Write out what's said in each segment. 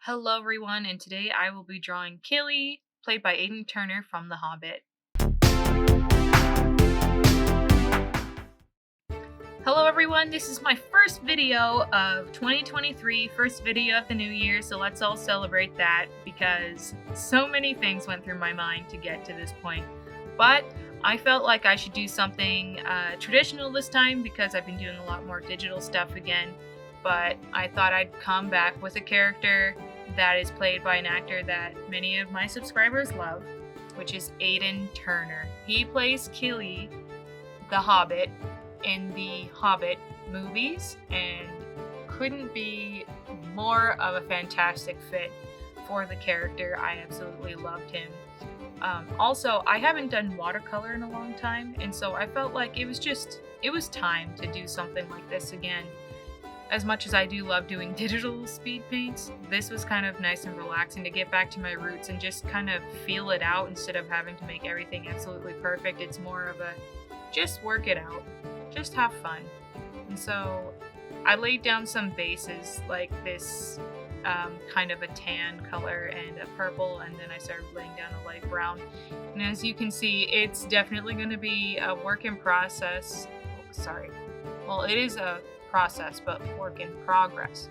Hello everyone, and today I will be drawing Kili, played by Aidan Turner from The Hobbit. Hello everyone, this is my first video of 2023, first video of the new year, so let's all celebrate that because so many things went through my mind to get to this point. But I felt like I should do something traditional this time because I've been doing a lot more digital stuff again, but I thought I'd come back with a character that is played by an actor that many of my subscribers love, which is Aidan Turner. He plays Kili, the Hobbit, in the Hobbit movies, and couldn't be more of a fantastic fit for the character. I absolutely loved him. Also, I haven't done watercolor in a long time, and so I felt like it was time to do something like this again. As much as I do love doing digital speed paints, this was kind of nice and relaxing to get back to my roots and just kind of feel it out instead of having to make everything absolutely perfect. It's more of a just work it out, just have fun. And so I laid down some bases like this kind of a tan color and a purple, and then I started laying down a light brown. And as you can see, it's definitely going to be a work in process. Well, it is a process, but work in progress.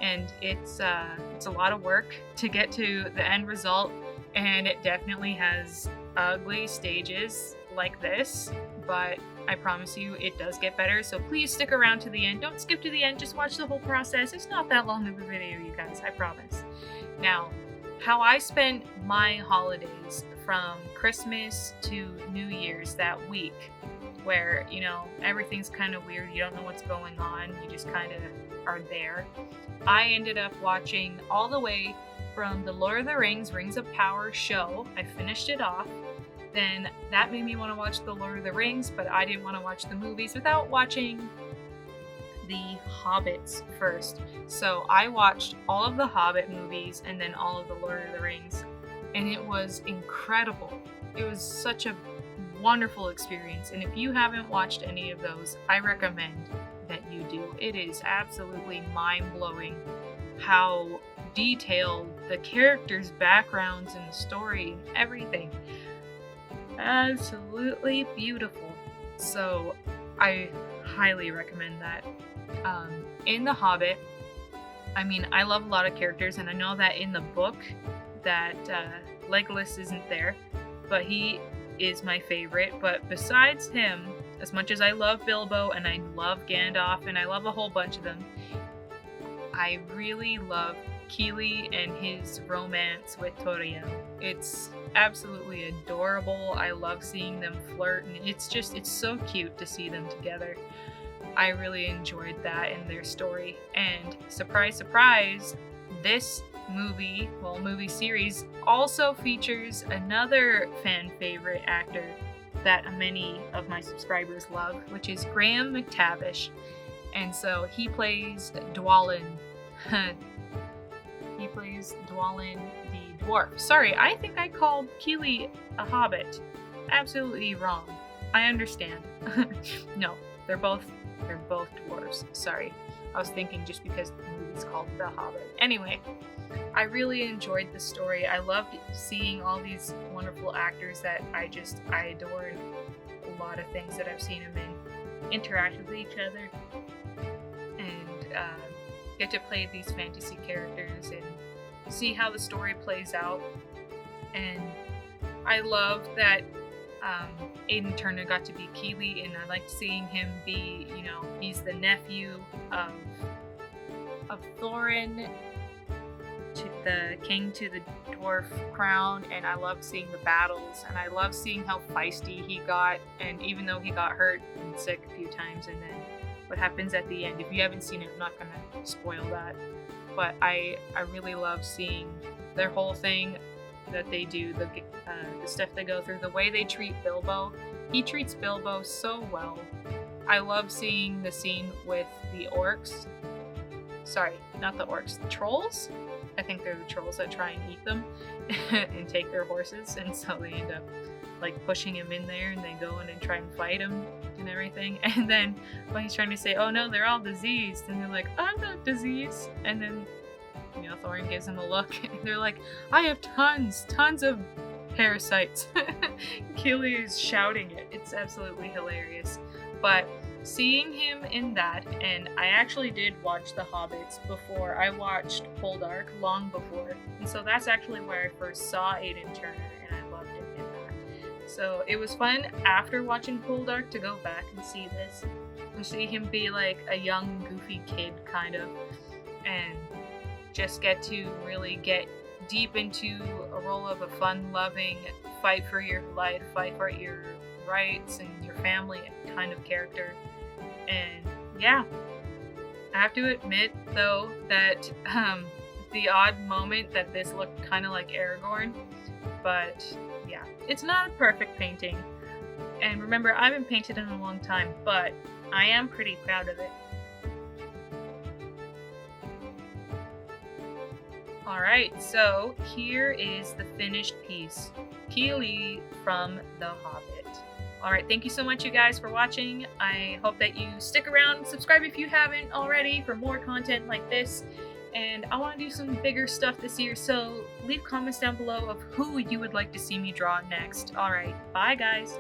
And it's a lot of work to get to the end result, and it definitely has ugly stages like this, but I promise you it does get better, so please stick around to the end. Don't skip to the end, just watch the whole process. It's not that long of a video, you guys, I promise. Now, how I spent my holidays from Christmas to New Year's that week, where, everything's kind of weird, you don't know what's going on, you just kind of are there. I ended up watching all the way from the Lord of the Rings, Rings of Power show. I finished it off. Then that made me want to watch the Lord of the Rings, but I didn't want to watch the movies without watching the Hobbits first. So I watched all of the Hobbit movies and then all of the Lord of the Rings, and it was incredible. It was such a wonderful experience, and if you haven't watched any of those, I recommend that you do. It is absolutely mind-blowing how detailed the characters' backgrounds and the story and everything. Absolutely beautiful. So I highly recommend that. In The Hobbit, I love a lot of characters, and I know that in the book that Legolas isn't there, but he is my favorite. But besides him, as much as I love Bilbo and I love Gandalf and I love a whole bunch of them, I really love Kili and his romance with Toriel. It's absolutely adorable. I love seeing them flirt, and it's so cute to see them together. I really enjoyed that in their story. And surprise, surprise, this movie series also features another fan favorite actor that many of my subscribers love, which is Graham McTavish. And so he plays Dwalin. He plays Dwalin the dwarf. Sorry, I think I called Kili a hobbit. Absolutely wrong. I understand. No, they're both dwarves. Sorry. I was thinking just because the movie's called The Hobbit. Anyway, I really enjoyed the story. I loved seeing all these wonderful actors that I adore, and a lot of things that I've seen them in interact with each other, and get to play these fantasy characters and see how the story plays out. And I love that Aidan Turner got to be Kili, and I liked seeing him be, he's the nephew of Thorin, to the king to the dwarf crown, and I love seeing the battles, and I love seeing how feisty he got, and even though he got hurt and sick a few times, and then what happens at the end. If you haven't seen it, I'm not gonna spoil that, but I really love seeing their whole thing that they do, the stuff they go through, the way they treat Bilbo. He treats Bilbo so well. I love seeing the scene with the orcs. Sorry, not the orcs, the trolls? I think they're the trolls that try and eat them and take their horses, and so they end up pushing him in there, and they go in and try and fight him and everything. And then when he's trying to say, oh no, they're all diseased, and they're like, I'm not diseased, and then You know, Thorin gives him a look, and they're like, I have tons of parasites. Kili is shouting it. It's absolutely hilarious. But seeing him in that, and I actually did watch The Hobbits before I watched Poldark, long before, and so that's actually where I first saw Aidan Turner, and I loved him in that. So it was fun after watching Poldark to go back and see this, and see him be like a young, goofy kid, kind of, and just get to really get deep into a role of a fun-loving, fight for your life, fight for your rights and your family kind of character. And yeah, I have to admit though that the odd moment that this looked kind of like Aragorn, but yeah, it's not a perfect painting. And remember, I haven't painted in a long time, but I am pretty proud of it. Alright, so here is the finished piece. Kili from The Hobbit. Alright, thank you so much you guys for watching. I hope that you stick around, subscribe if you haven't already for more content like this. And I want to do some bigger stuff this year, so leave comments down below of who you would like to see me draw next. Alright, bye guys!